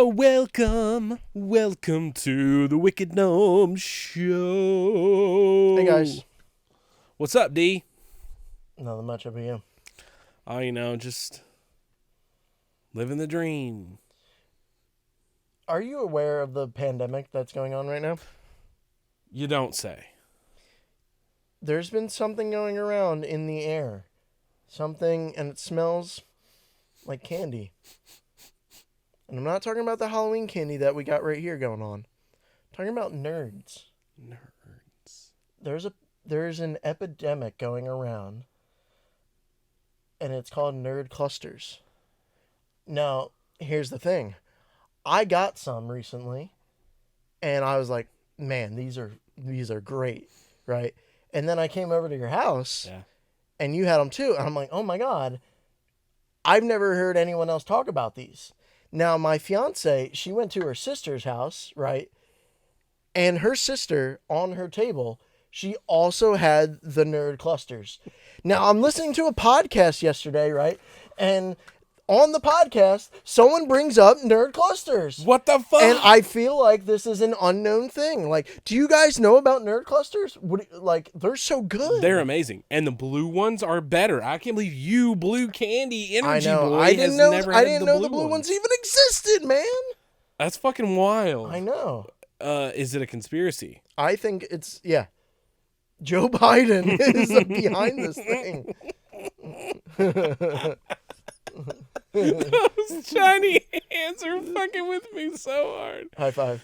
Welcome to the Wicked Gnome Show. Hey guys. What's up, D? Nothing much up you. Oh, just living the dream. Are you aware of the pandemic that's going on right now? You don't say. There's been something going around in the air. Something, and it smells like candy. And I'm not talking about the Halloween candy that we got right here going on. I'm talking about nerds. There's an epidemic going around, and it's called nerd clusters. Now, here's the thing. I got some recently, and I was like, man, these are great, right? And then I came over to your house, and you had them too, and I'm like, oh my God, I've never heard anyone else talk about these. Now, my fiance, she went to her sister's house, right? And her sister, on her table, she also had the nerd clusters. Now, I'm listening to a podcast yesterday, right? And on the podcast, someone brings up nerd clusters. What the fuck? And I feel like this is an unknown thing. Like, do you guys know about nerd clusters? They're so good. They're amazing. And the blue ones are better. I can't believe you, Blue Candy Energy I know. Boy, I didn't know the blue ones ones even existed, man. That's fucking wild. I know. Is it a conspiracy? I think it's, Joe Biden is behind this thing. Those shiny hands are fucking with me so hard. High five.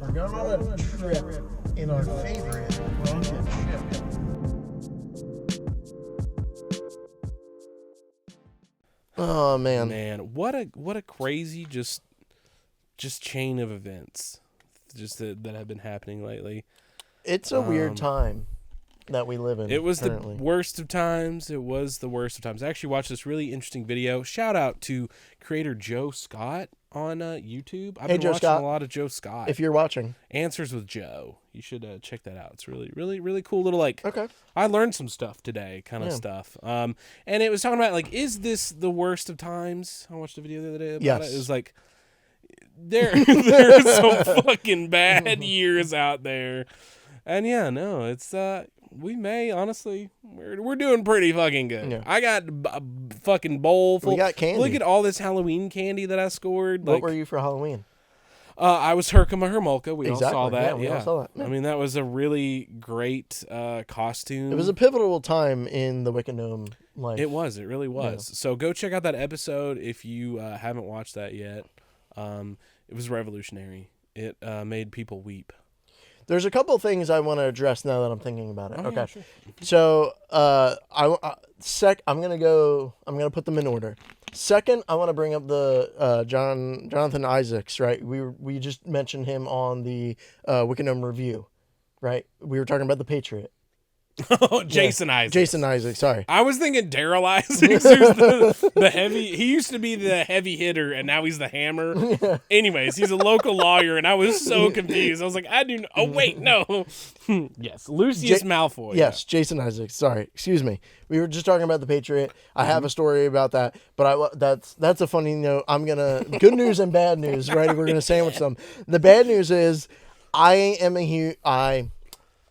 We're going on a trip in our favorite rocket ship. Oh man, what a crazy just chain of events that have been happening lately. It's a weird time that we live in. It was currently. the worst of times. I actually watched this really interesting video. Shout out to creator Joe Scott on YouTube. I've been Joe watching Scott. a lot of Joe Scott. If you're watching, Answers with Joe, you should check that out. It's really, really, really cool. Little okay. I learned some stuff today, kind of stuff. And it was talking about is this the worst of times? I watched a video the other day about it. It was like there's some fucking bad years out there, and it's we may honestly we're doing pretty fucking good. Yeah. I got a fucking bowl full. We got candy. Look at all this Halloween candy that I scored. What were you for Halloween? I was Herkimer Hermolka. We Exactly. all saw that. Yeah, we all saw that. Yeah. I mean, that was a really great costume. It was a pivotal time in the Wicked Gnome life. It was. It really was. Yeah. So go check out that episode if you haven't watched that yet. It was revolutionary. It made people weep. There's a couple things I want to address now that I'm thinking about it. Okay. Yeah, sure. So, I'm gonna put them in order. Second, I want to bring up the Jonathan Isaacs, right? We just mentioned him on the Wicked Gnome review, right? We were talking about the Patriot. Oh, Jason Isaacs. Jason Isaacs, sorry. I was thinking Daryl Isaacs, who's the heavy. He used to be the heavy hitter, and now he's the hammer. Yeah. Anyways, he's a local lawyer, and I was so confused. I was like, oh wait, no. Yes, Lucius Malfoy. Yes, yeah. Jason Isaacs. Sorry, excuse me. We were just talking about the Patriot. I have a story about that, but that's a funny note. I'm gonna good news and bad news, right? We're gonna sandwich them. The bad news is,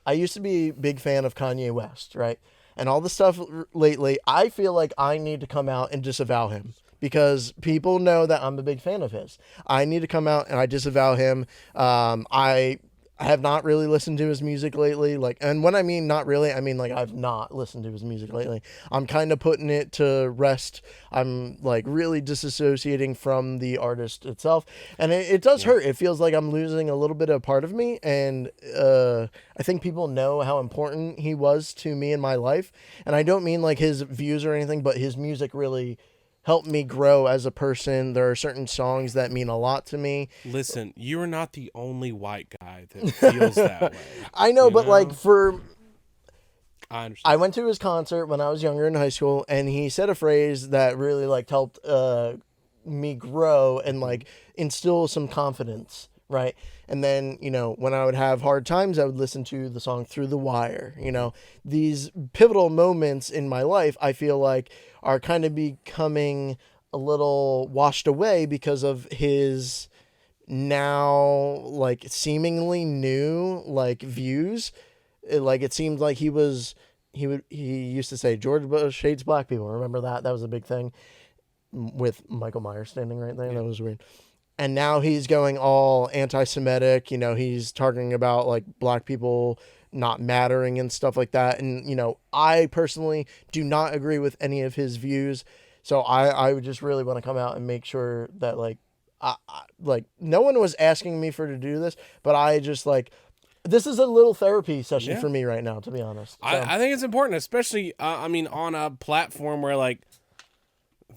I used to be a big fan of Kanye West, right? And all the stuff lately, I feel like I need to come out and disavow him because people know that I'm a big fan of his. I need to come out and I disavow him. I have not really listened to his music lately. And when I mean not really, I mean I've not listened to his music lately. I'm kind of putting it to rest. I'm really disassociating from the artist itself. And it does hurt. It feels like I'm losing a little bit of part of me. And I think people know how important he was to me in my life. And I don't mean his views or anything, but his music really helped me grow as a person. There are certain songs that mean a lot to me. Listen, you are not the only white guy that feels that way. I know, but I understand. I went to his concert when I was younger in high school, and he said a phrase that really like helped me grow and like instill some confidence, right? And then, when I would have hard times, I would listen to the song Through the Wire. These pivotal moments in my life, I feel like, are kind of becoming a little washed away because of his now like seemingly new like views. It seemed like he used to say George Bush hates black people. Remember that? That was a big thing with Michael Myers standing right there. Yeah. That was weird. And now he's going all anti-Semitic. He's talking about like black people not mattering and stuff like that. And, I personally do not agree with any of his views. So I would just really want to come out and make sure that like, like no one was asking me to do this, but I just like, this is a little therapy session for me right now, to be honest. So. I think it's important, especially, on a platform where, like,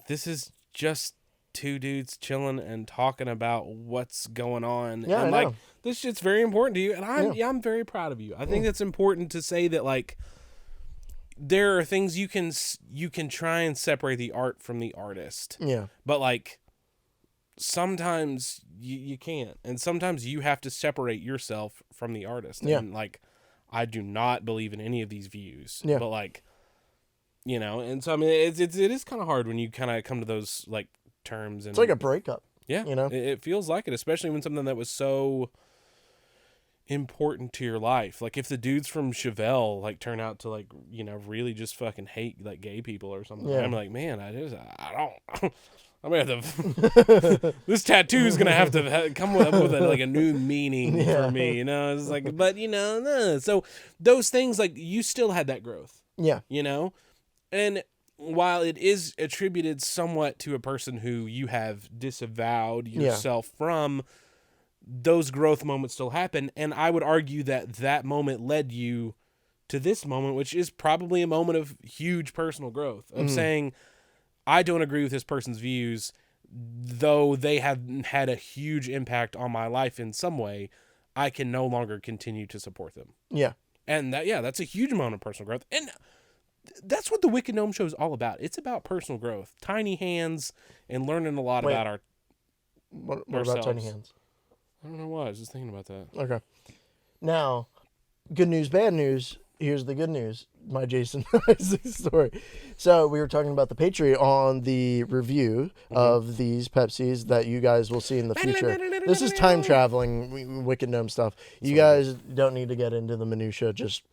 this is just two dudes chilling and talking about what's going on. Yeah, and, I like, know. this shit's very important to you, and I'm very proud of you. I think it's important to say that, like, there are things you can try and separate the art from the artist. Yeah. But, like, sometimes you can't, and sometimes you have to separate yourself from the artist. And like, I do not believe in any of these views. Yeah. But like, and so I mean, it is kind of hard when you kind of come to those like terms. And it's like a breakup. Yeah, it feels like it, especially when something that was so important to your life. Like if the dudes from Chevelle like turn out to like really just fucking hate like gay people or something. I'm like, man, I don't. I'm gonna have to. This tattoo is gonna have to come up with like a new meaning for me. It's like, but no. So those things, like, you still had that growth. Yeah. And while it is attributed somewhat to a person who you have disavowed yourself from, those growth moments still happen. And I would argue that moment led you to this moment, which is probably a moment of huge personal growth of saying, I don't agree with this person's views, though they have had a huge impact on my life in some way. I can no longer continue to support them. Yeah. And that's a huge amount of personal growth. And that's what the Wicked Gnome Show is all about. It's about personal growth, tiny hands, and learning a lot about our What about tiny hands? I don't know why. I was just thinking about that. Okay. Now, good news, bad news. Here's the good news. My Jason Isaac story. So we were talking about the Patreon on the review of these Pepsis that you guys will see in the future. This is time traveling Wicked Gnome stuff. You guys don't need to get into the minutia. Just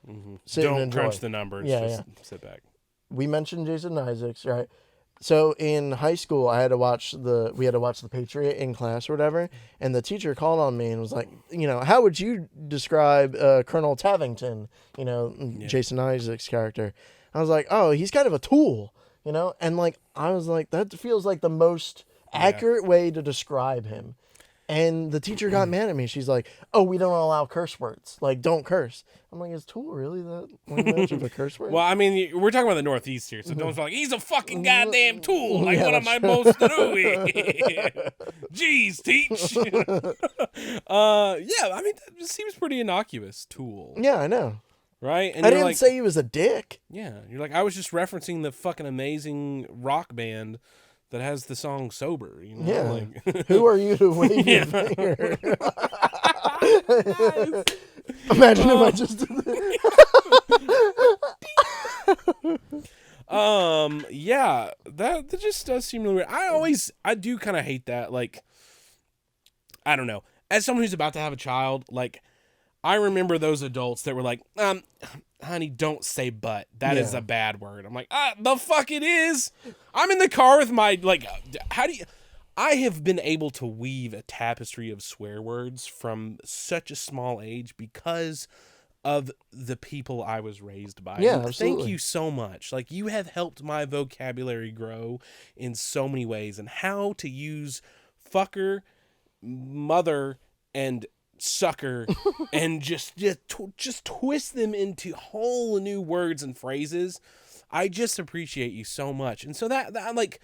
sit and enjoy. Don't crunch the numbers. Just sit back. We mentioned Jason Isaacs, right? So in high school, we had to watch the Patriot in class or whatever, and the teacher called on me and was like, how would you describe Colonel Tavington, Jason Isaacs' character? I was like, oh, he's kind of a tool, and like I was like, that feels like the most accurate way to describe him. And the teacher got mad at me. She's like, oh, we don't allow curse words. Like, don't curse. I'm like, is tool really that much of a curse word? Well, I mean, we're talking about the Northeast here, so don't feel like he's a fucking goddamn tool. Like, what am I supposed to do? Jeez, teach. I mean, that seems pretty innocuous, tool. Yeah, I know. Right? And I didn't say he was a dick. Yeah. You're like, I was just referencing the fucking amazing rock band that has the song Sober. Yeah. Like, who are you to wave your finger? Imagine if I just did that. Yeah, that just does seem really weird. I do kind of hate that. Like, I don't know. As someone who's about to have a child, like, I remember those adults that were like, honey, don't say but. That is a bad word. I'm like, the fuck it is. I'm in the car with my, like, I have been able to weave a tapestry of swear words from such a small age because of the people I was raised by. Yeah, and absolutely. thank you so much. Like, you have helped my vocabulary grow in so many ways, and how to use fucker, mother, and sucker and just twist them into whole new words and phrases. I just appreciate you so much. And so that like,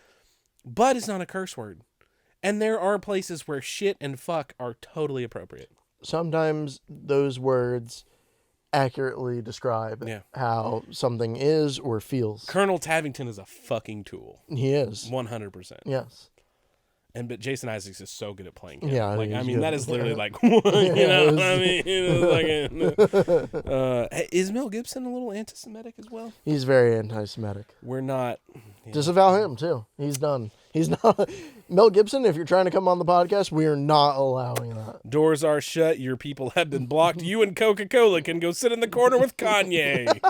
but is not a curse word. And there are places where shit and fuck are totally appropriate. Sometimes those words accurately describe how something is or feels. Colonel Tavington is a fucking tool. He is. 100%. Yes. But Jason Isaacs is so good at playing him. Yeah, like I mean, good. that is literally like, you know what I mean? Is Mel Gibson a little anti-Semitic as well? He's very anti-Semitic. We're not. Disavow him too. He's done. He's not. Mel Gibson, if you're trying to come on the podcast, we are not allowing that. Doors are shut. Your people have been blocked. You and Coca-Cola can go sit in the corner with Kanye.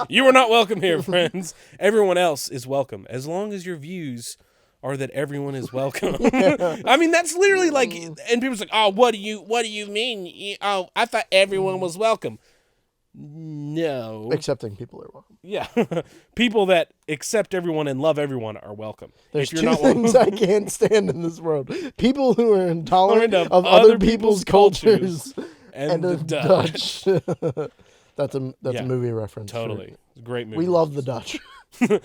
You are not welcome here, friends. Everyone else is welcome, as long as your views are that everyone is welcome. I mean, that's literally like, and people's like, oh, what do you mean? Oh, I thought everyone was welcome. No. Accepting people are welcome. Yeah. People that accept everyone and love everyone are welcome. There's two things I can't stand in this world. People who are intolerant of other people's cultures and the Dutch. That's a movie reference. Totally. Great movie. We love the Dutch.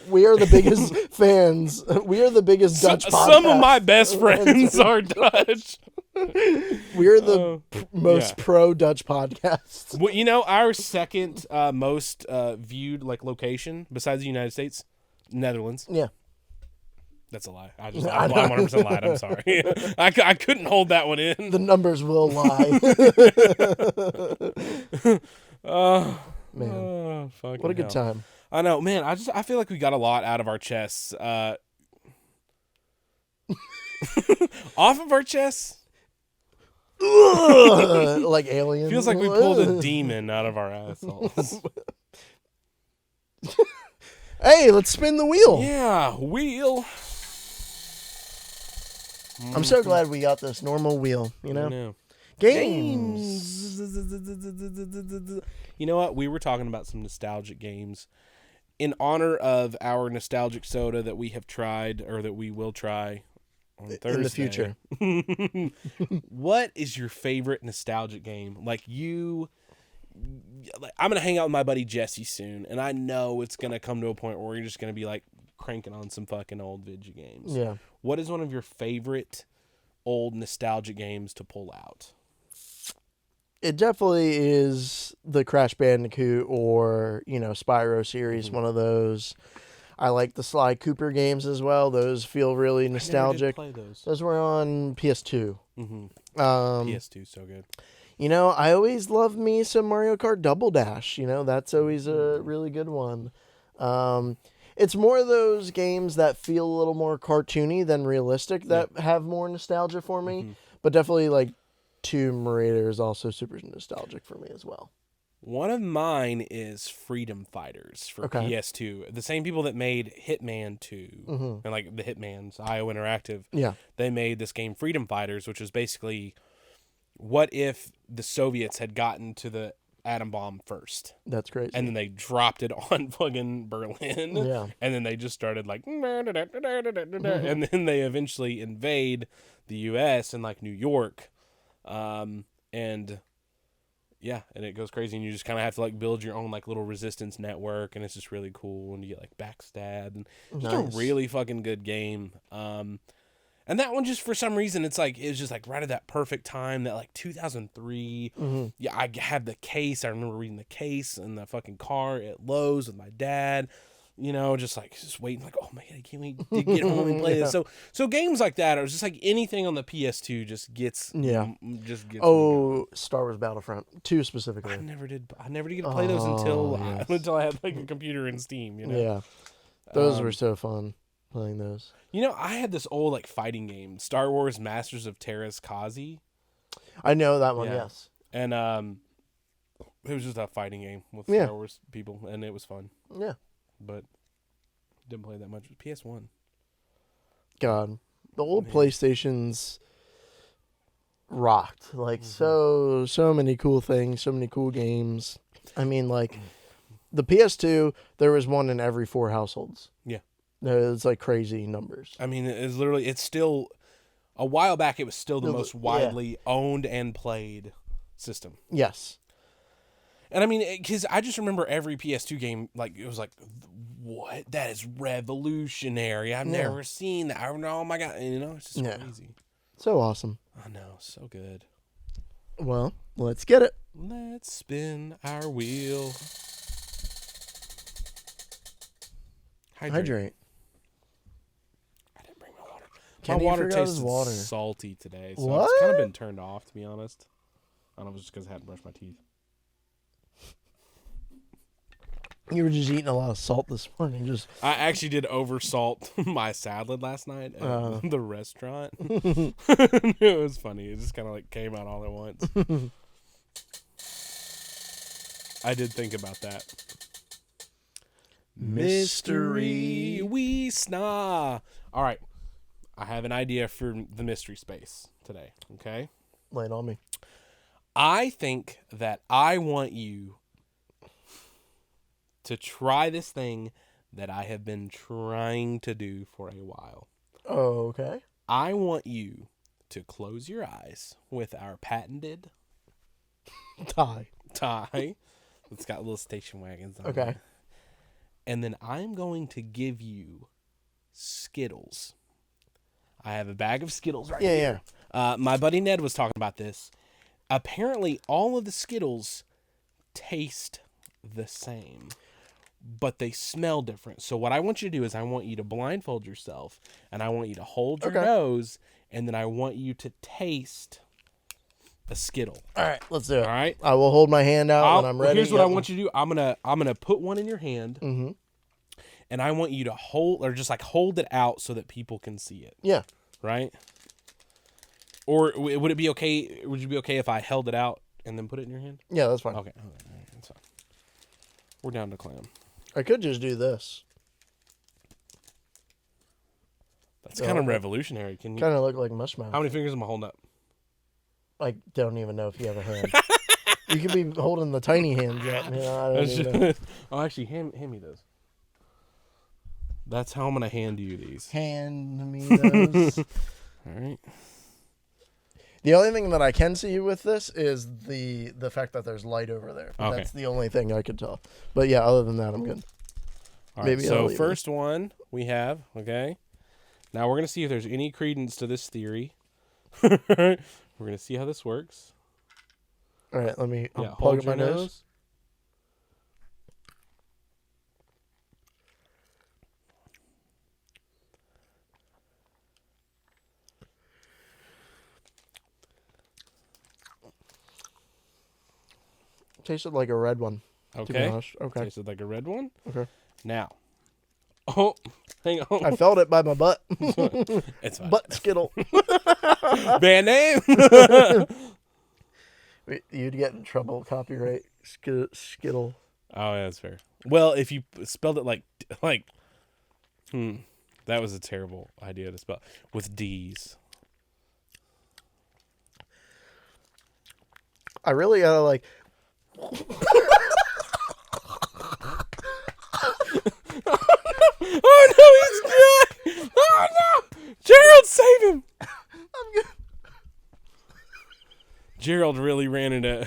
We are the biggest fans. We are the biggest Dutch podcast. Some of my best friends are Dutch. We're the most pro-Dutch podcast. Well, you know, our second most viewed location besides the United States, Netherlands. Yeah. That's a lie. I'm 100% lied. I'm sorry. I couldn't hold that one in. The numbers will lie. Man. What a good time. I know, man. I feel like we got a lot out of our chests. Off of our chests? Like aliens. Feels like we pulled a demon out of our assholes. Hey, let's spin the wheel. Yeah, wheel. I'm so glad we got this normal wheel, you know? I know. Games. You know what? We were talking about some nostalgic games. In honor of our nostalgic soda that we have tried, or that we will try on Thursday. In the future. What is your favorite nostalgic game? I'm going to hang out with my buddy Jesse soon, and I know it's going to come to a point where we're just going to be cranking on some fucking old video games. Yeah. What is one of your favorite old nostalgic games to pull out? It definitely is the Crash Bandicoot or, Spyro series, one of those. I like the Sly Cooper games as well. Those feel really nostalgic. I never did play those. Those were on PS2. Mm-hmm. PS2 so good. I always love me some Mario Kart Double Dash. That's always a really good one. It's more of those games that feel a little more cartoony than realistic that have more nostalgia for me. Mm-hmm. But definitely Tomb Raider is also super nostalgic for me as well. One of mine is Freedom Fighters for PS2. The same people that made Hitman 2 and the Hitman's IO Interactive. Yeah. They made this game Freedom Fighters, which was basically what if the Soviets had gotten to the atom bomb first. That's crazy. And then they dropped it on fucking Berlin. Yeah. And then they just started and then they eventually invade the US and New York. And it goes crazy, and you just kind of have to build your own little resistance network, and it's just really cool, and you get backstabbed, and just a really fucking good game. And that one, just for some reason, it was just right at that perfect time, that 2003. Mm-hmm. Yeah, I have the case. I remember reading the case in the fucking car at Lowe's with my dad. Just waiting, oh my god, I can't wait to get home and play this. So games like that, or just anything on the PS2 just gets Star Wars Battlefront 2 specifically. I never did get to play those until I had a computer and Steam. Yeah, those were so fun playing those. I had this old fighting game, Star Wars Masters of Terra's Kazi. I know that one. Yes, and it was just a fighting game with Star Wars people, and it was fun. Yeah. But didn't play that much. PS1. God, the old PlayStations rocked. So many cool things, so many cool games. I mean, the PS2, there was one in every 4 households. Yeah. It's crazy numbers. I mean, it's still, a while back, it was still the most widely owned and played system. Yes. And I mean, because I just remember every PS2 game, it was what? That is revolutionary. I've never seen that. Oh my God. It's just crazy. So awesome. I know. So good. Well, let's get it. Let's spin our wheel. Hydrate. I didn't bring my water. Kenny My water forgot his tasted water. salty today, so What? it's kind of been turned off, to be honest. I don't know if it's just because I hadn't brushed my teeth. You were just eating a lot of salt this morning. I actually did oversalt my salad last night at the restaurant. It was funny. It just kind of like came out all at once. I did think about that. Mystery we sna. All right. I have an idea for the mystery space today, okay? Lay it on me. I think that I want you to try this thing that I have been trying to do for a while. Okay. I want you to close your eyes with our patented tie. It's got little station wagons on Okay. it. And then I'm going to give you Skittles. I have a bag of Skittles right here. Yeah. My buddy Ned was talking about this. Apparently, all of the Skittles taste the same, but they smell different. So what I want you to do is I want you to blindfold yourself, and I want you to hold your nose, and then I want you to taste a Skittle. All right, let's do it. All right? I will hold my hand out when I'm ready. Here's what I want you to do. I'm gonna put one in your hand, Mm-hmm. and I want you to hold it out so that people can see it. Yeah. Right? Or would it be okay? Would you be okay if I held it out and then put it in your hand? Yeah, that's fine. Okay. That's fine. We're down to clam. I could just do this. That's kind of revolutionary. Can you? Kind of look like mushmouth. How many fingers am I holding up? I don't even know if you have a hand. You could be holding the tiny hands up. I don't even know. Oh, actually, hand me those. That's how I'm gonna hand you these. Hand me those. All right. The only thing that I can see with this is the fact that there's light over there. Okay. That's the only thing I could tell. But yeah, other than that, I'm good. All right. Maybe So I'll leave first one we have. Okay. Now we're gonna see if there's any credence to this theory. We're gonna see how this works. All right, let me Yeah, plug hold my your nose. nose. Tasted like a red one. To be Okay. honest. Okay. Tasted like a red one. Okay. Now. Oh, hang on. I felt it by my butt. It's fine. Butt Skittle. Band name. You'd get in trouble. Copyright Skittle. Oh, yeah, that's fair. Well, if you spelled it like, that was a terrible idea to spell with D's. I really gotta like. Oh no, he's dead! Oh no, Gerald, save him! I'm good. Gerald really ran into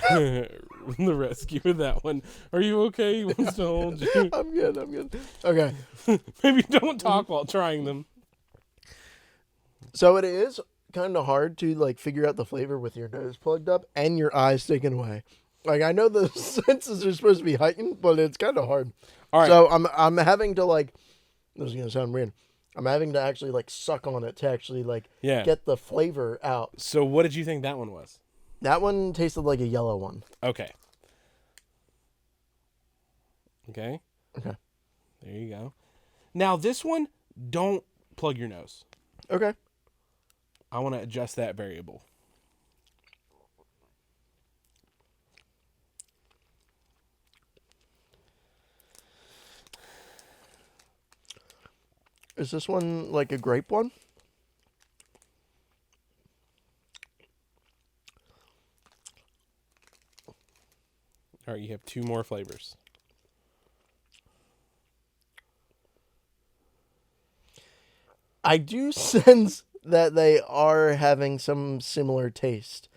the rescue with that one. Are you okay? He wants to hold you. I'm good. Okay. Maybe don't talk while trying them. So it is kind of hard to like figure out the flavor with your nose plugged up and your eyes taken away. Like I know the senses are supposed to be heightened, but it's kind of hard. All right. So I'm having to like. This is gonna sound weird. I'm having to actually like suck on it to actually like get the flavor out. So what did you think that one was? That one tasted like a yellow one. Okay. Okay. Okay. There you go. Now this one, don't plug your nose. Okay. I want to adjust that variable. Is this one like a grape one? All right, you have two more flavors. I do sense that they are having some similar taste.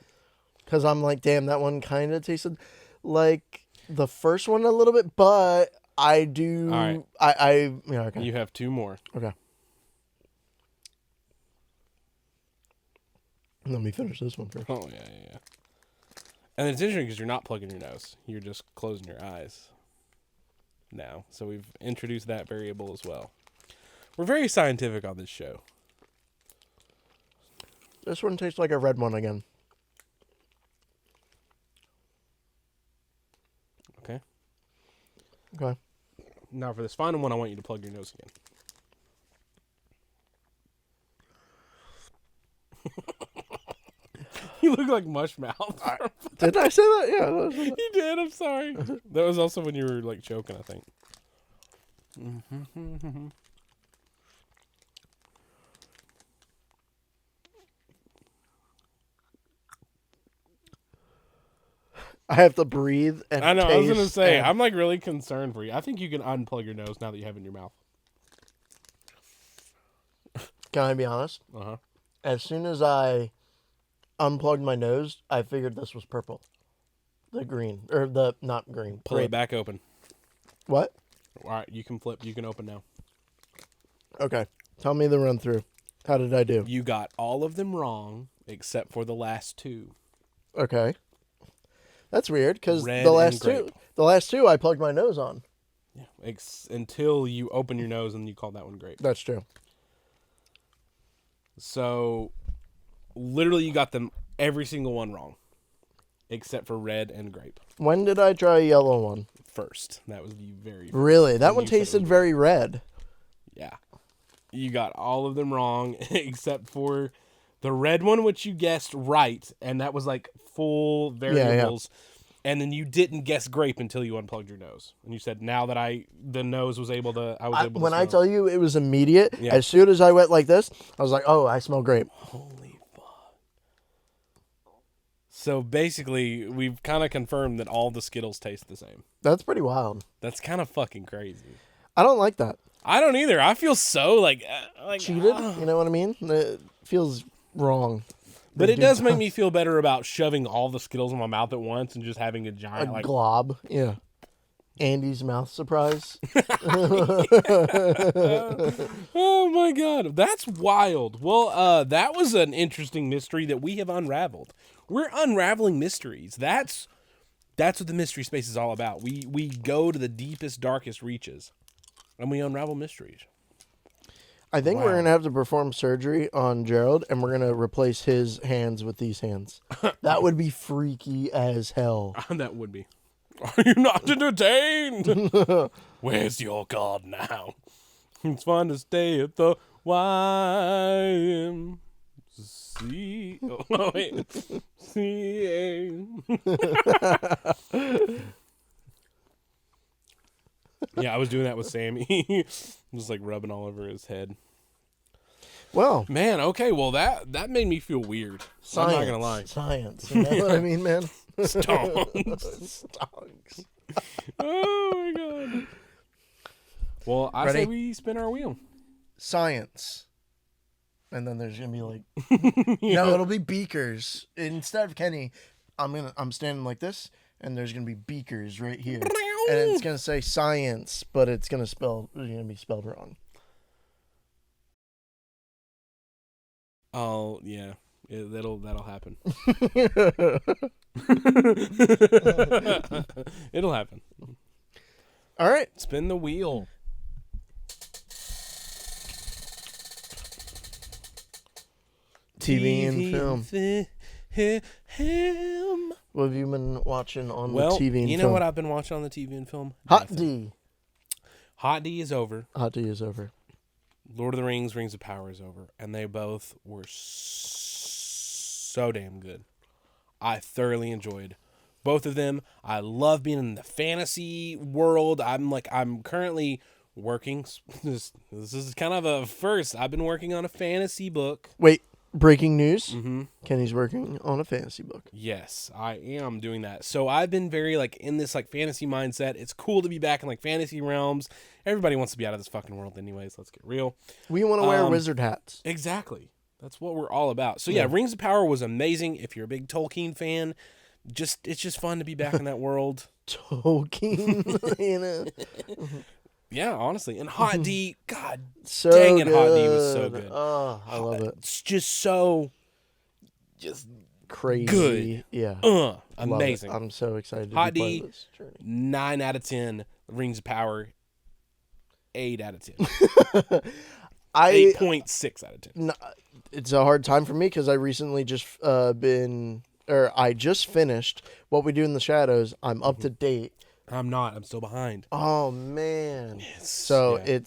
Because I'm like, damn, that one kind of tasted like the first one a little bit, but I do. All right. Yeah, okay. You have two more. Okay. Let me finish this one first. Oh, yeah. And it's interesting because you're not plugging your nose. You're just closing your eyes now. So we've introduced that variable as well. We're very scientific on this show. This one tastes like a red one again. Okay. Okay. Now for this final one, I want you to plug your nose again. You look like Mushmouth. Did I say that? Yeah. You did. I'm sorry. That was also when you were like choking, I think. I have to breathe and I know. I was gonna taste say, and- I'm like really concerned for you. I think you can unplug your nose now that you have it in your mouth. Can I be honest? Uh-huh. As soon as I unplugged my nose, I figured this was purple. The green. Or the, not green. Pull it grape. back open. What? All right, you can flip. You can open now. Okay. Tell me the run through. How did I do? You got all of them wrong except for the last two. Okay. That's weird because Red the and last two I plugged my nose on. Yeah. Until you open your nose and you call that one grape. That's true. So, literally, you got them every single one wrong, except for red and grape. When did I try a yellow one? First, that was the very first. Really? That And one you said it tasted was very red. Yeah, you got all of them wrong except for the red one, which you guessed right, and that was like full variables. And then you didn't guess grape until you unplugged your nose, and you said, "Now that the nose was able to, I was able to." When I smell tell you it was immediate, Yeah. as soon as I went like this, I was like, "Oh, I smell grape." Holy fuck! So basically, we've kind of confirmed that all the Skittles taste the same. That's pretty wild. That's kind of fucking crazy. I don't like that. I don't either. I feel so like Cheated. You know what I mean? It feels wrong. But it does make me feel better about shoving all the Skittles in my mouth at once and just having a giant A glob. Yeah. Andy's mouth surprise. Oh my god, that's wild. Well, that was an interesting mystery that we have unraveled. We're unraveling mysteries. That's what the mystery space is all about. We go to the deepest, darkest reaches, and we unravel mysteries. I think Wow. we're going to have to perform surgery on Gerald, and we're going to replace his hands with these hands. That would be freaky as hell. That would be. Are you not entertained? Where's your god now? It's fun to stay at the YMCA. Oh, wait. CA. Yeah, I was doing that with Sammy. Just like rubbing all over his head. Well, Man, okay, well that made me feel weird. science. I'm not gonna lie. Science. You know what I mean, man? Stonks. Stonks. Oh my god. Well, I Ready? say we spin our wheel. Science. And then there's going to be like... No, it'll be beakers. Instead of Kenny, I'm standing like this, and there's going to be beakers right here. And it's going to say science, but it's going to be spelled wrong. Oh yeah, that'll happen. It'll happen. All right. Spin the wheel. TV and film. film. What have you been watching on Well, the TV and you know film? what I've been watching on the TV and film? Hot Nothing. D. Hot D is over. Hot D is over. Lord of the Rings, Rings of Power is over. And they both were so damn good. I thoroughly enjoyed both of them. I love being in the fantasy world. I'm currently working. This is kind of a first. I've been working on a fantasy book. Wait, breaking news. Mm-hmm. Kenny's working on a fantasy book. Yes, I am doing that. So I've been very in this fantasy mindset. It's cool to be back in fantasy realms. Everybody wants to be out of this fucking world anyways. Let's get real. We want to wear wizard hats. Exactly. That's what we're all about. So yeah, Rings of Power was amazing. If you're a big Tolkien fan, it's just fun to be back in that world. Tolkien, you know. Yeah, honestly. And Hot D, God So dang it, good. Hot D was so good. Oh, I love it. It's just so crazy. Good. Yeah. Love Amazing. it. I'm so excited to Hot be part D, of this journey. 9 out of 10. Rings of Power, 8 out of 10. 8.6 out of 10. It's a hard time for me because I recently just I just finished What We Do in the Shadows. I'm up to date. I'm not. I'm still behind. Oh man. It's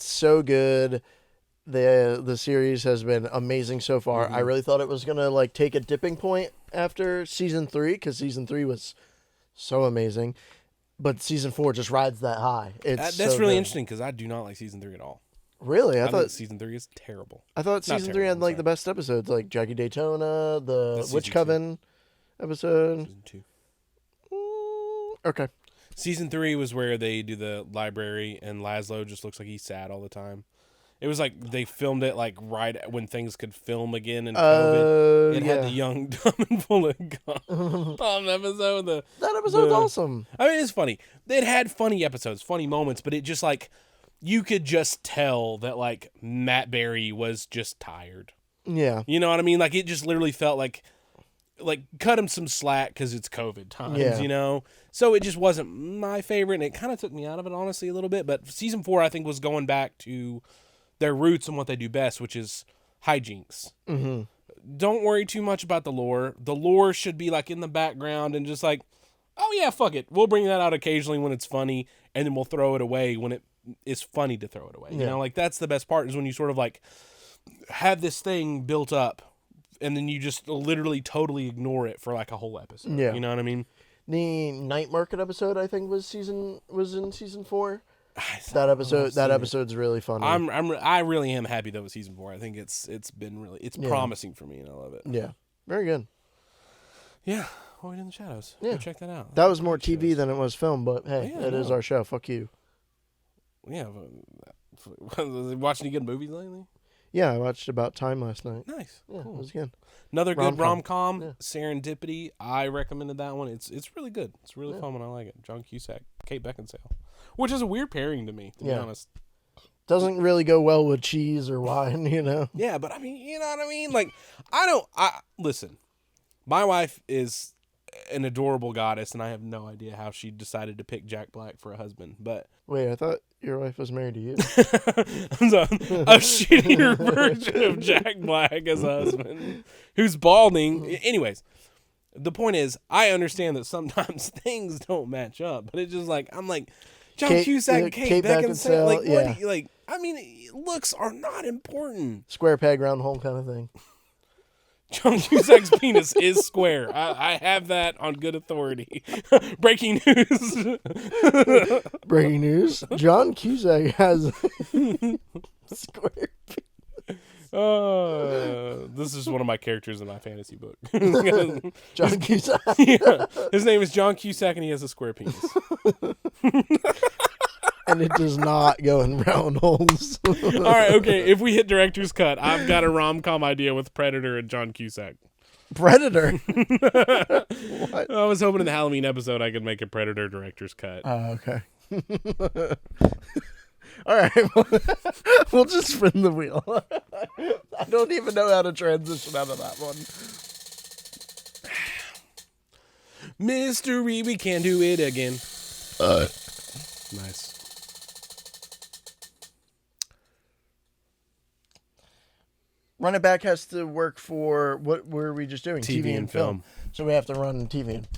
so good. The series has been amazing so far. I really thought it was gonna like take a dipping point after season 3 because season 3 was so amazing, but season 4 just rides that high. That's really interesting because I do not like season 3 at all. Really, I thought season 3 is terrible. I thought season 3 had like the best episodes, like Jackie Daytona, the Witch Coven episode. Season 2. Okay. Season 3 was where they do the library and Laszlo just looks like he's sad all the time. It was like they filmed it like right when things could film again in COVID. It had the young, dumb, and full of gum episode. That episode's awesome. I mean, it's funny. It had funny episodes, funny moments, but it just like you could just tell that like Matt Berry was just tired. Yeah. You know what I mean? Like it just literally felt like cut him some slack because it's COVID times, you know? So it just wasn't my favorite, and it kind of took me out of it, honestly, a little bit. But season 4, I think, was going back to their roots and what they do best, which is hijinks. Mm-hmm. Don't worry too much about the lore. The lore should be like in the background and just like, oh yeah, fuck it. We'll bring that out occasionally when it's funny, and then we'll throw it away when it is funny to throw it away. You know, like that's the best part is when you sort of like have this thing built up and then you just literally totally ignore it for like a whole episode. Yeah. You know what I mean? The night market episode I think was in season 4. That episode's really funny. I really am happy that was season 4. I think it's been really promising for me, and I love it. Yeah, very good. Yeah, What We Do in the Shadows. Yeah, go check that out. That was more TV than it was film, but hey, it is our show. Fuck you. Yeah, watch any good movies lately? Yeah, I watched About Time last night. Nice. Yeah, cool. It was good. Another good rom-com, Serendipity. I recommended that one. It's really good. It's really fun when I like it. John Cusack, Kate Beckinsale. Which is a weird pairing to me, to be honest. Doesn't really go well with cheese or wine, you know? Yeah, but I mean, you know what I mean? Like, listen, my wife is an adorable goddess, and I have no idea how she decided to pick Jack Black for a husband, but... Wait, I thought your wife was married to you. A shittier version of Jack Black as a husband, who's balding. Anyways, the point is, I understand that sometimes things don't match up, but it's just like, I'm like... John Cusack, Kate Beckinsale, like what? Like, I mean, looks are not important. Square peg, round hole kind of thing. John Cusack's penis is square. I have that on good authority. Breaking news. Breaking news. John Cusack has square penis. This is one of my characters in my fantasy book. John Cusack. Yeah, his name is John Cusack, and he has a square penis. And it does not go in round holes. All right, okay. If we hit director's cut, I've got a rom-com idea with Predator and John Cusack. Predator? What? I was hoping in the Halloween episode I could make a Predator director's cut. Oh, okay. All right, we'll just spin the wheel. I don't even know how to transition out of that one. Mystery, we can do it again. Nice. Run It Back has to work for, what were we just doing? TV and film. So we have to run TV and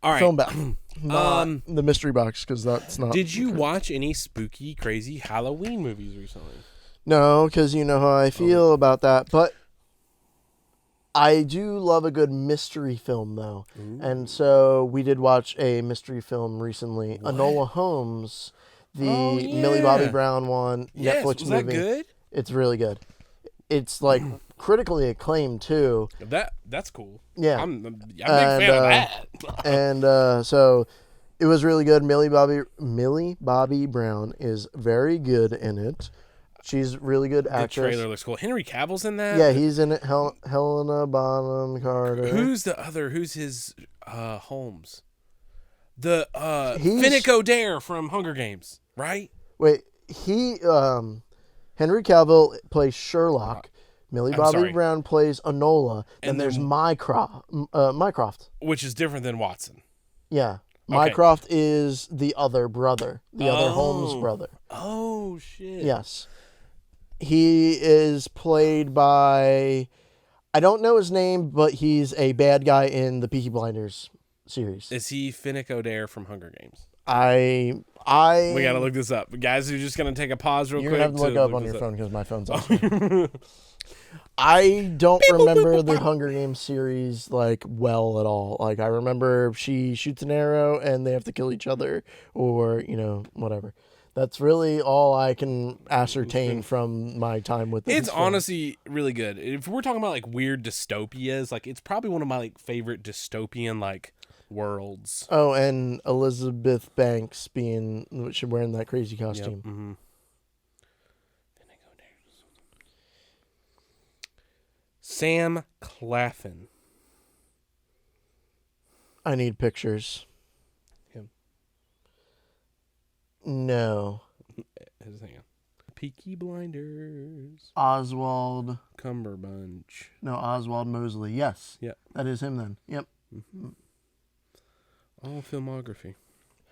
all right. film back. Not the mystery box, because that's not... Did you watch any spooky, crazy Halloween movies recently? No, because you know how I feel about that. But I do love a good mystery film, though. Ooh. And so we did watch a mystery film recently. What? Enola Holmes, the Millie Bobby Brown one, Netflix movie. Was that good? It's really good. It's like critically acclaimed, too. That's cool. Yeah. I'm a big fan of that. And so it was really good. Millie Bobby Brown is very good in it. She's really good actress. The trailer looks cool. Henry Cavill's in that? Yeah, he's in it. Helena Bonham Carter. Who's the other? Who's his Holmes? The Finnick Odair from Hunger Games, right? Wait, Henry Cavill plays Sherlock. Millie I'm Bobby sorry. Brown plays Enola. Then And there's then- Mycroft. Which is different than Watson. Yeah. Okay. Mycroft is the other brother, the other Holmes Oh. brother. Oh, shit. Yes. He is played by, I don't know his name, but he's a bad guy in the Peaky Blinders series. Is he Finnick Odair from Hunger Games? I We got to look this up. Guys, we're just going to take a pause real You're quick. going to have to look up on this your phone because my phone's off. I don't remember the Hunger Games series like well at all. Like I remember she shoots an arrow and they have to kill each other or, whatever. That's really all I can ascertain from my time with this. It's honestly really good. If we're talking about like weird dystopias, like it's probably one of my like favorite dystopian like worlds. Oh, and Elizabeth Banks wearing that crazy costume. Yep. Mm-hmm. Sam Claflin. I need pictures. Him. No. Hang on. Peaky Blinders. Oswald. Cumberbunch. No, Oswald Mosley. Yes. Yep. That is him then. Yep. Mm-hmm. All filmography.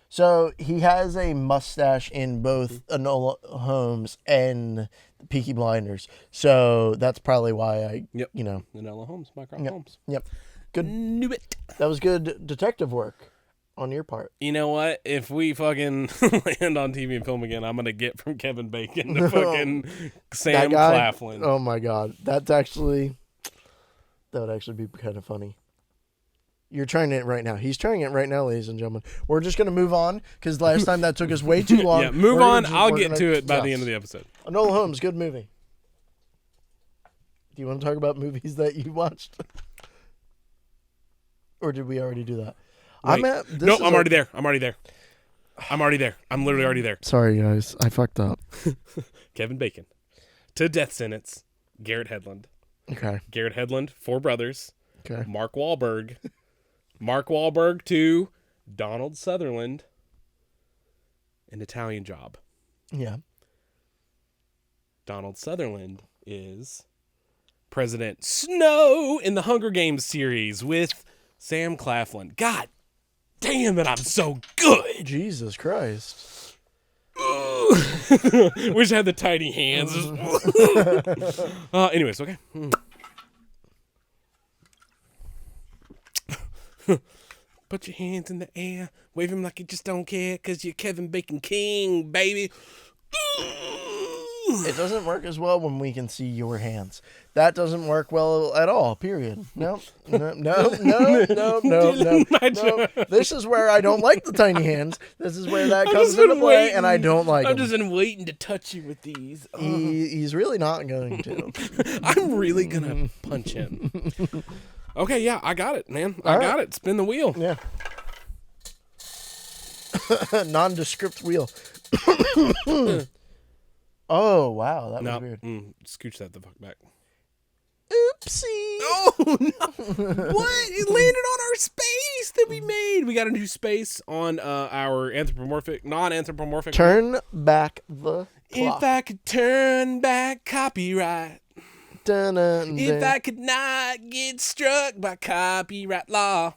So he has a mustache in both Enola Holmes and Peaky Blinders. So that's probably why I, Yep. Enola Holmes, Mycroft Holmes. Yep. Good. Knew it. That was good detective work on your part. You know what? If we fucking land on TV and film again, I'm gonna get from Kevin Bacon to fucking Sam Claflin. Oh my God. That would actually be kind of funny. You're trying it right now. He's trying it right now, ladies and gentlemen. We're just going to move on because last time that took us way too long. Yeah, move on. I'll get to it by the end of the episode. Enola Holmes, good movie. Do you want to talk about movies that you watched? Or did we already do that? I'm already there. I'm already there. I'm literally already there. Sorry, guys. I fucked up. Kevin Bacon. To death sentence. Garrett Hedlund. Okay. Garrett Hedlund, 4 brothers. Okay. Mark Wahlberg. Mark Wahlberg to Donald Sutherland. An Italian Job. Yeah. Donald Sutherland is President Snow in the Hunger Games series with Sam Claflin. God damn it, I'm so good. Jesus Christ. Wish I had the tiny hands. Anyways, okay. Put your hands in the air, wave them like you just don't care, cause you're Kevin Bacon King, baby. It doesn't work as well when we can see your hands. That doesn't work well at all, period. No. This is where I don't like the tiny hands. This is where that comes into play, and I don't like I'm them. just waiting to touch you with these. He's really not going to. I'm really gonna punch him. Okay, yeah, I got it, man. I got it. Spin the wheel. Yeah. Nondescript wheel. Oh, wow. That was weird. Scooch that the fuck back. Oopsie. Oh, no. What? It landed on our space that we made. We got a new space on our non-anthropomorphic. Turn back the clock. If I could turn back copyright. If I could not get struck by copyright law.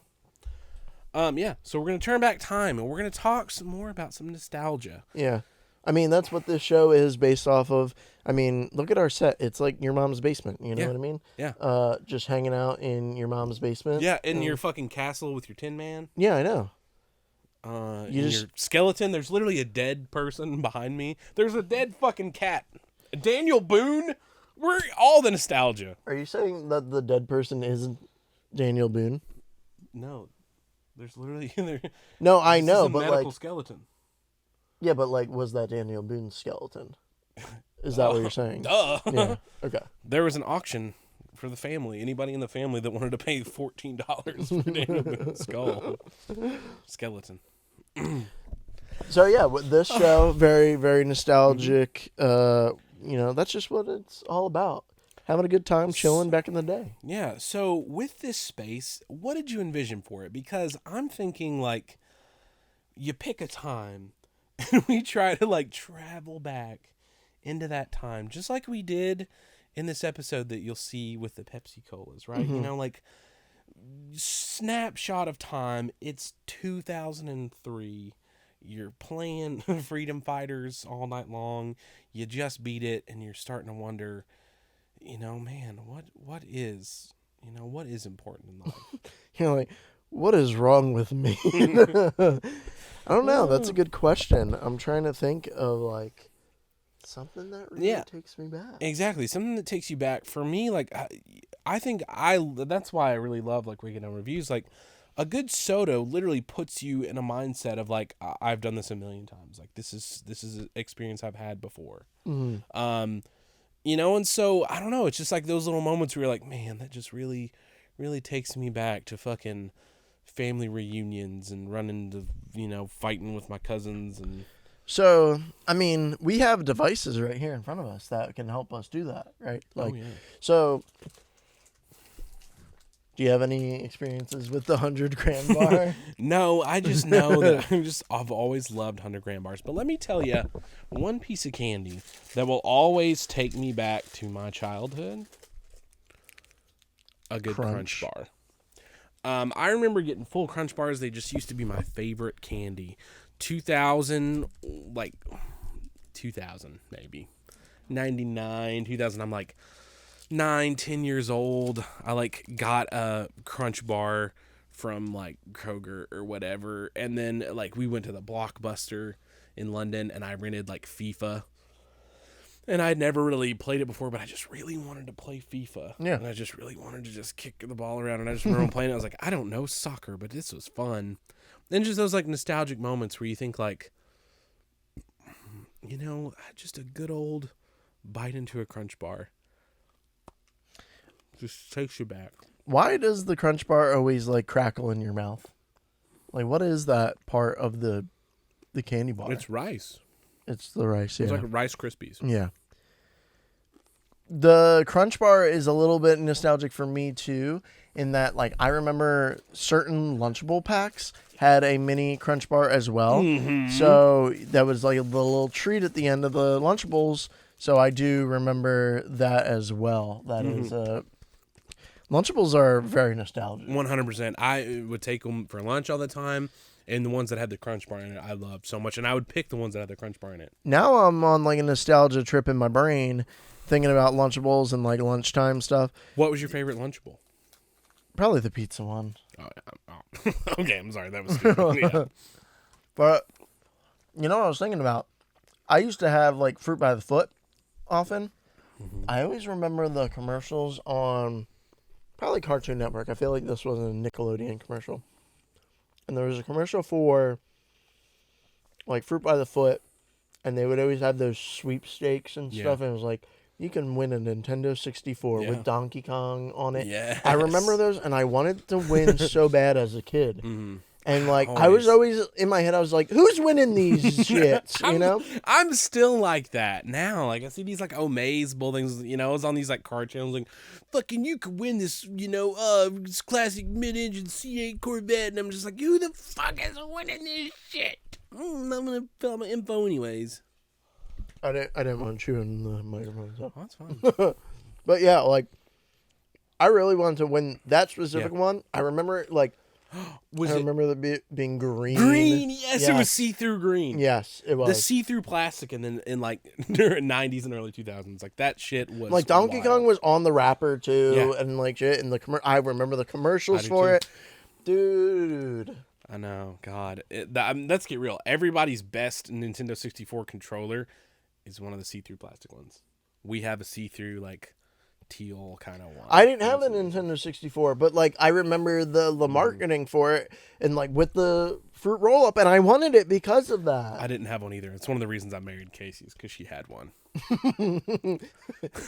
Yeah, so we're going to turn back time, and we're going to talk some more about some nostalgia. Yeah. I mean, that's what this show is based off of. I mean, look at our set. It's like your mom's basement. You know what I mean? Yeah. Just hanging out in your mom's basement. Yeah, in your fucking castle with your Tin Man. Yeah, I know. Your skeleton. There's literally a dead person behind me. There's a dead fucking cat. Daniel Boone. We're all the nostalgia. Are you saying that the dead person isn't Daniel Boone? No. There's literally... No, I know, is a but medical skeleton. Yeah, but was that Daniel Boone's skeleton? Is that what you're saying? Duh. Yeah. Okay. There was an auction for the family. Anybody in the family that wanted to pay $14 for Daniel Boone's skeleton. So yeah, with this show, very, very nostalgic. That's just what it's all about. Having a good time, chilling back in the day. Yeah. So with this space, what did you envision for it? Because I'm thinking you pick a time and we try to travel back into that time, just like we did in this episode that you'll see with the Pepsi Colas, right? You know, like, snapshot of time, it's 2003. You're playing Freedom Fighters all night long. You just beat it, and you're starting to wonder, man, what is important in life? You're like, what is wrong with me? I don't know. That's a good question. I'm trying to think of like something that really takes me back. Exactly, something that takes you back. For me, like I think that's why I really love like Weekend on Reviews. Like a good soda literally puts you in a mindset of like I've done this a million times. Like this is an experience I've had before. And so I don't know. It's just like those little moments where you're like, man, that just really, really takes me back to fucking family reunions and running to fighting with my cousins and. So, I mean, we have devices right here in front of us that can help us do that, right? Like, so, do you have any experiences with the 100-gram bar? No, I just know that I've always loved 100-gram bars. But let me tell you, one piece of candy that will always take me back to my childhood, a good Crunch bar. I remember getting full Crunch bars. They just used to be my favorite candy. 2000 maybe 99 2000. I'm like 9-10 years old. I like got a Crunch bar from like Kroger or whatever, and then like we went to the Blockbuster in London and I rented like FIFA, and I'd never really played it before, but I just really wanted to play FIFA. And I just really wanted to just kick the ball around, and I just remember playing it. I was like, I don't know soccer, but this was fun. Then just those like nostalgic moments where you think like, just a good old bite into a Crunch bar just takes you back. Why does the Crunch bar always like crackle in your mouth? Like, what is that part of the candy bar? It's rice. It's the rice. Yeah, it's like Rice Krispies. Yeah. The Crunch bar is a little bit nostalgic for me too, in that like I remember certain Lunchable packs had a mini Crunch bar as well. So that was like the little treat at the end of the Lunchables. So I do remember that as well. That is Lunchables are very nostalgic. 100%. I would take them for lunch all the time, and the ones that had the Crunch bar in it I loved so much, and I would pick the ones that had the Crunch bar in it. Now I'm on like a nostalgia trip in my brain, thinking about Lunchables and like lunchtime stuff. What was your favorite Lunchable? Probably the pizza one. Oh. Okay, I'm sorry. That was stupid. Yeah. But, you know what I was thinking about? I used to have, like, Fruit by the Foot often. I always remember the commercials on probably Cartoon Network. I feel like this was a Nickelodeon commercial. And there was a commercial for, like, Fruit by the Foot, and they would always have those sweepstakes and stuff, and it was like, you can win a Nintendo 64 with Donkey Kong on it. Yes. I remember those, and I wanted to win so bad as a kid. And, like, I was always, in my head, I was like, who's winning these shits, I'm still like that now. Like, I see these, like, amazable things, it's on these, like, car channels, like, fucking, you could win this, this classic mid-engine C8 Corvette, and I'm just like, who the fuck is winning this shit? I'm gonna fill out my info anyways. I didn't want to chew in the microphone. So. Oh, that's fine. But yeah, like, I really wanted to win that specific one. I remember, like, remember the being green. Green, yes, it was see-through green. Yes, it was. The see-through plastic, and then in, like, 90s and early 2000s, like, that shit was like, Donkey Kong was on the wrapper, too, Yeah. and, like, shit, and I remember the commercials for it. Dude. I know, God. Let's get real. Everybody's best Nintendo 64 controller is one of the see-through plastic ones. We have a see-through, like, teal kind of one. I didn't have a Nintendo 64, but, like, I remember the marketing for it, and, like, with the fruit roll-up, and I wanted it because of that. I didn't have one either. It's one of the reasons I married Casey's, because she had one. And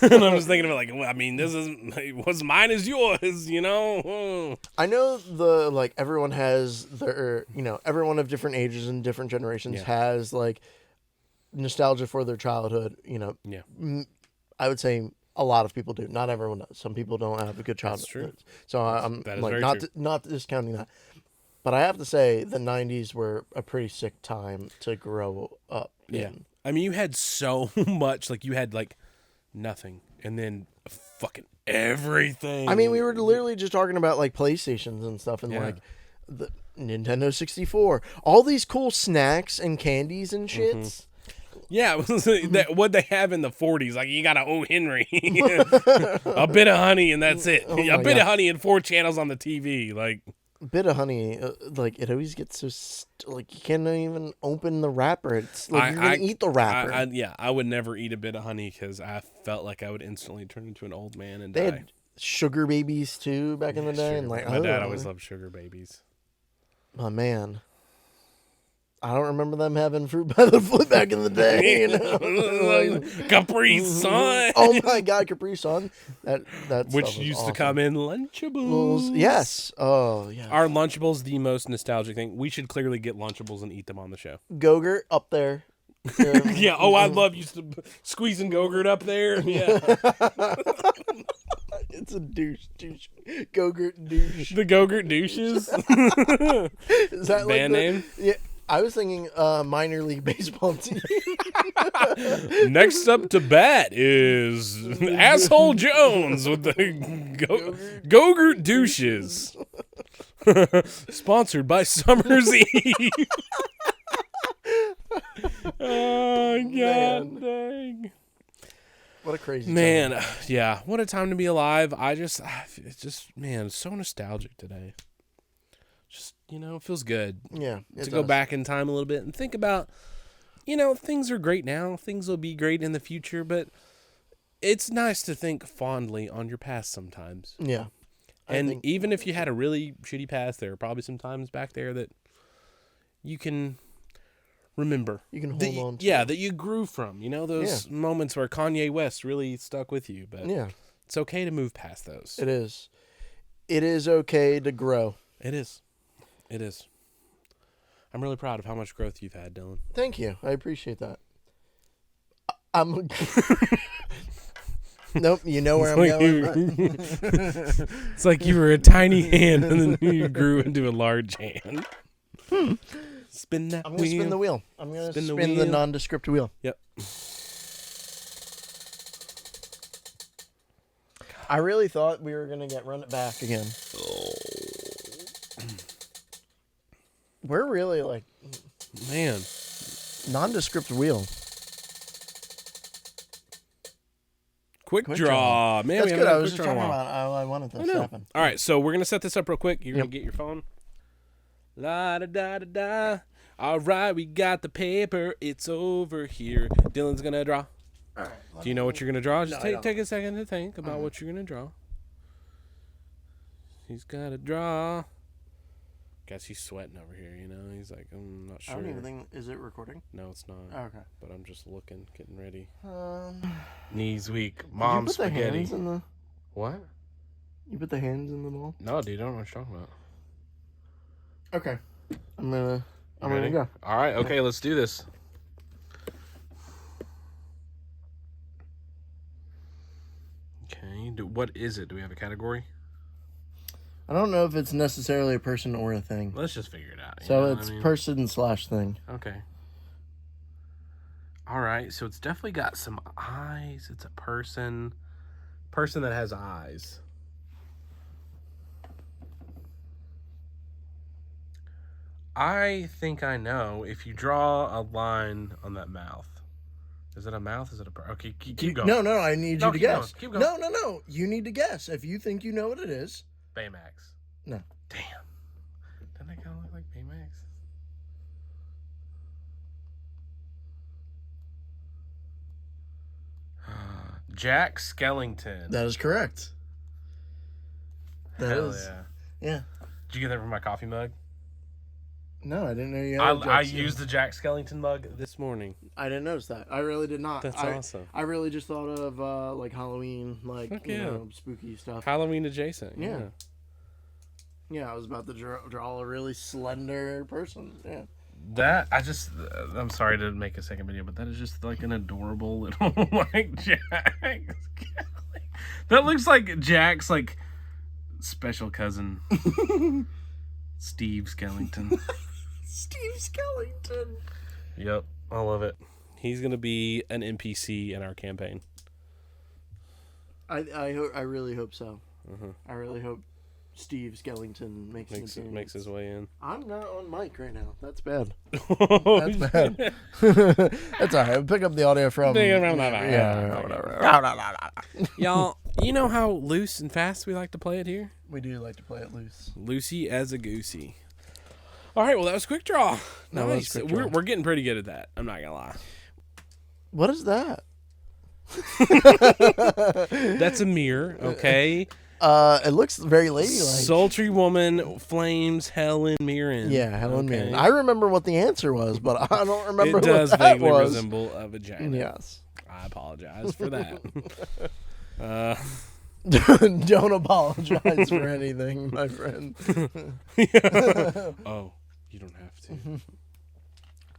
I'm just thinking of it like, well, I mean, this is what's mine is yours, I know everyone has their, everyone of different ages and different generations has, like, nostalgia for their childhood, Yeah. I would say a lot of people do. Not everyone does. Some people don't have a good childhood. That's true. So I'm like not discounting that. But I have to say the 90s were a pretty sick time to grow up in. I mean, you had so much, like you had like nothing and then fucking everything. I mean, we were literally just talking about like PlayStations and stuff, and Yeah. like the Nintendo 64, all these cool snacks and candies and shits. Yeah, what they have in the 40s, like you got a O. Henry, a bit of honey, and that's it. A bit of honey and 4 channels on the TV. Like, Bit of honey, like it always gets so like you can't even open the wrapper. It's like you're gonna eat the wrapper. I would never eat a bit of honey because I felt like I would instantly turn into an old man and They die. had sugar babies too back in the day, and like My dad always loved sugar babies. My man. I don't remember them having fruit by the foot back in the day. You know? Capri Sun. Oh my God, Capri Sun. That Which used to come in Lunchables. Yes. Oh yeah. Are Lunchables the most nostalgic thing? We should clearly get Lunchables and eat them on the show. Go-Gurt up there. Yeah. Oh, I love you squeezing Go-Gurt up there. Yeah. It's a douche. Go-Gurt douche. The Go-Gurt douches. Is that band name? Yeah. I was thinking minor league baseball team. Next up to bat is Asshole Jones with the Go-Gurt douches. Sponsored by Summer's Eve. Oh, God dang. What a crazy man. time. Yeah, what a time to be alive. It's just, man, it's so nostalgic today. Just, it feels good. Yeah. To go back in time a little bit and think about, things are great now. Things will be great in the future, but it's nice to think fondly on your past sometimes. Yeah. And even if you had a really shitty past, there are probably some times back there that you can remember. You can hold on to. Yeah, that you grew from. Those moments where Kanye West really stuck with you. But it's okay to move past those. It is. It is okay to grow. It is. It is. I'm really proud of how much growth you've had, Dillon. Thank you. I appreciate that. I'm... Nope, you know where I'm going. It's like you were a tiny hand and then you grew into a large hand. Spin that I'm going to spin the wheel. I'm going to spin the nondescript wheel. Yep. I really thought we were going to run it back again. We're really like... Man. Nondescript wheel. Quick draw. Man, that's good. I was just talking about how I wanted this to happen. All right, so we're going to set this up real quick. You're going to get your phone. La da da da da. All right, we got the paper. It's over here. Dillon's going to draw. All right. Do you know what you're going to draw? Just No, take a second to think about what you're going to draw. He's got to draw. Guess he's sweating over here, He's like, I'm not sure. I don't even think... Is it recording? No, it's not. Oh, okay. But I'm just looking, getting ready. Knees weak. Mom Did you put spaghetti. The hands in the... What? You put the hands in the ball? No, dude, I don't know what you're talking about. Okay. I'm gonna go. All right, okay, let's do this. Okay, what is it? Do we have a category? I don't know if it's necessarily a person or a thing. Let's just figure it out. So it's person/thing. Okay. All right, so it's definitely got some eyes. It's a person that has eyes. I think I know if you draw a line on that mouth. Is it a mouth? Is it a... Okay, keep going. No, I need you to guess. Keep going. No. You need to guess. If you think you know what it is. Baymax. No. Damn. Doesn't that kind of look like Baymax? Jack Skellington. That is correct. Hell yeah. Yeah. Did you get that from my coffee mug? No, I didn't know you had I used the Jack Skellington mug this morning. I didn't notice that. I really did not. That's awesome. I really just thought of like Halloween, like spooky stuff. Halloween adjacent. Yeah. Yeah, I was about to draw a really slender person. Yeah. I'm sorry to make a second video, but that is just like an adorable little like Jack. That looks like Jack's like special cousin, Steve Skellington. Steve Skellington. Yep, I love it. He's gonna be an NPC in our campaign. I really hope so. Uh-huh. I really hope Steve Skellington makes his way in. I'm not on mic right now. That's bad. Oh, That's bad. That's all right. I'll pick up the audio from. Y'all, you know how loose and fast we like to play it here? We do like to play it loose. Loosey as a goosey. All right, well, that was quick draw. Nice. We're getting pretty good at that. I'm not gonna lie. What is that? That's a mirror, okay? It looks very ladylike. Sultry woman, flames, Helen Mirren. Yeah, Helen Mirren. I remember what the answer was, but I don't remember it does what that vaguely was. resemble a vagina. Yes. I apologize for that. Don't apologize for anything, my friend. Oh, you don't have to.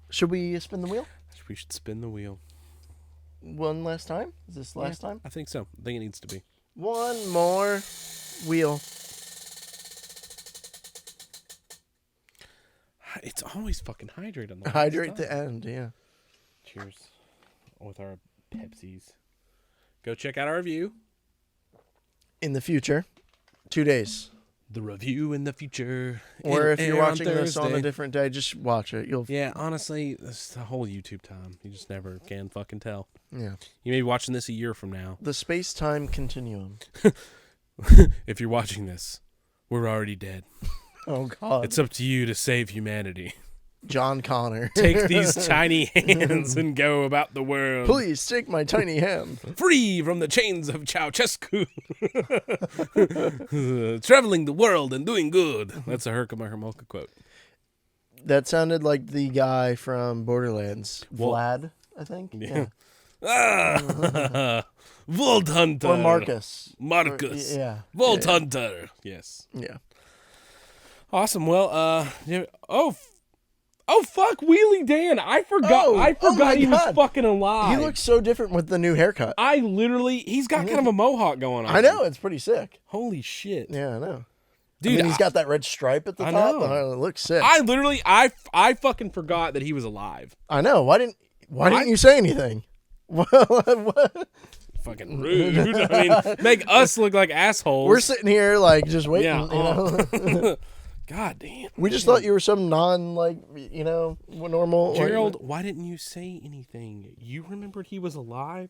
Should we spin the wheel? We should spin the wheel. One last time? Is this last time? I think so. I think it needs to be. One more wheel. It's always fucking hydrate on the Hydrate to end, yeah. Cheers with our Pepsis. Go check out our review. In the future, 2 days. The review in the future. Or if you're watching this on a different day, just watch it. Yeah, honestly, this is the whole YouTube time. You just never can fucking tell. Yeah. You may be watching this a year from now. The space-time continuum. If you're watching this, we're already dead. Oh, God. It's up to you to save humanity. John Connor. Take these tiny hands and go about the world. Please take my tiny hand. Free from the chains of Ceausescu. Traveling the world and doing good. That's a Herkimer Hermolka quote. That sounded like the guy from Borderlands. Vlad, I think. Yeah. Vault Hunter. Or Marcus. Yeah. Vault Hunter. Yes. Yeah. Awesome. Well, Oh fuck, Wheelie Dan! I forgot he was fucking alive. He looks so different with the new haircut. He's got kind of a mohawk going on. I know, it's pretty sick. Holy shit. Yeah, I know. Dude, he's got that red stripe at the top. Know. It looks sick. I fucking forgot that he was alive. I know. Why didn't you say anything? What? Fucking rude. I mean, make us look like assholes. We're sitting here like just waiting. Yeah. You know? God damn. We just thought you were some normal. Gerald, why didn't you say anything? You remembered he was alive?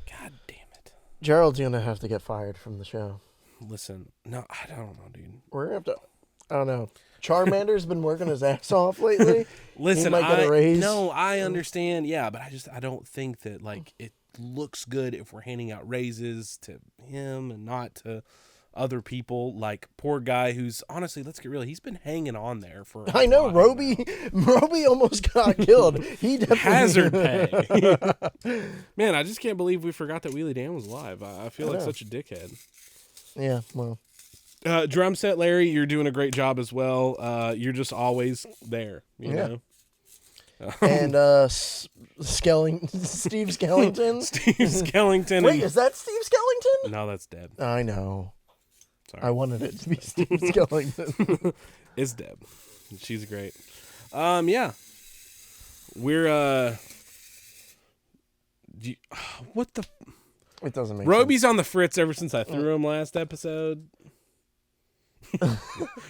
God damn it. Gerald's going to have to get fired from the show. Listen, no, I don't know, dude. We're going to have to, I don't know. Charmander's been working his ass off lately. Listen, he might get a raise. No, I understand. Yeah, but I don't think that, like, it looks good if we're handing out raises to him and not to other people. Like, poor guy who's, honestly, let's get real, he's been hanging on there for I know, Roby almost got killed. He definitely hazard pay. Man, I just can't believe we forgot that Wheelie Dan was alive. I feel like such a dickhead. Yeah, well. Drum set Larry, you're doing a great job as well. You're just always there, you know. And Steve Skellington. Steve Skellington. Wait, is that Steve Skellington? No, that's Deb. I know. Sorry. I wanted it to be Steve Skellington. It's Deb. She's great. Yeah. We're what the? It doesn't make Roby's sense. on the fritz ever since I threw him last episode.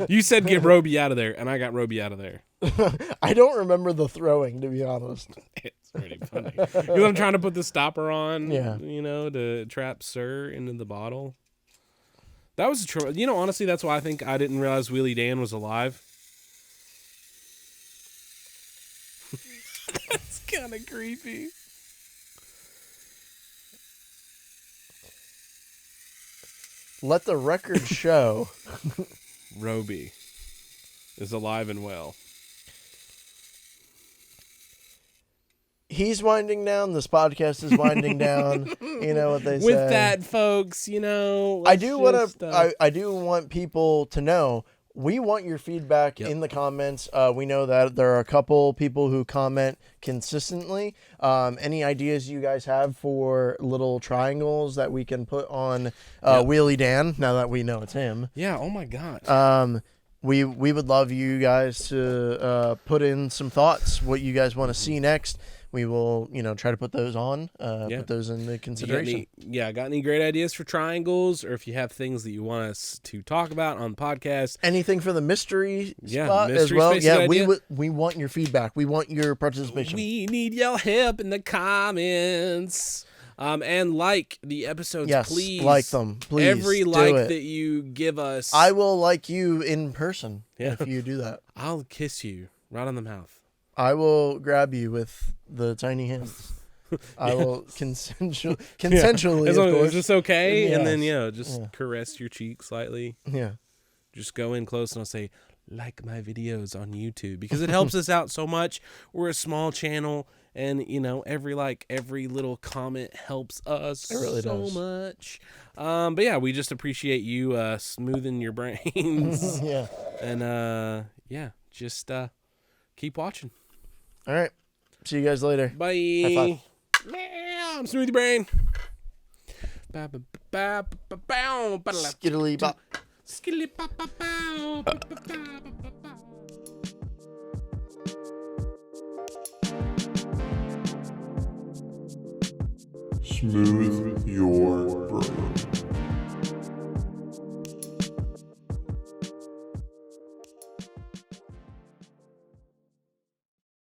You said get Roby out of there, and I got Roby out of there. I don't remember the throwing, to be honest. It's pretty funny. Because I'm trying to put the stopper on, yeah, to trap Sir into the bottle. That was honestly, that's why I think I didn't realize Wheelie Dan was alive. That's kind of creepy. Let the record show. Roby is alive and well. He's winding down. This podcast is winding down. You know what they say. With that, folks, I do want people to know. We want your feedback in the comments. We know that there are a couple people who comment consistently. Any ideas you guys have for little triangles that we can put on Wheelie Dan, now that we know it's him? Yeah, oh my God. We would love you guys to put in some thoughts, what you guys want to see next. we will, try to put those on, put those in the consideration. Got any great ideas for triangles, or if you have things that you want us to talk about on the podcast? Anything for the mystery spot as well? Yeah, we want your feedback. We want your participation. We need your help in the comments. And like the episodes, please. Like them. Please. Every like that you give us. I will like you in person if you do that. I'll kiss you right on the mouth. I will grab you with the tiny hands. I will consensually, as long of course. Is this okay? Yes. And then, just caress your cheek slightly. Yeah. Just go in close and I'll say, like my videos on YouTube, because it helps us out so much. We're a small channel, and every little comment helps us so much. But yeah, we just appreciate you smoothing your brains. Yeah. And just keep watching. All right. See you guys later. Bye. High five. I'm Smoothie Brain. Skittly bop. Skittly bop bop bow. Smooth your brain.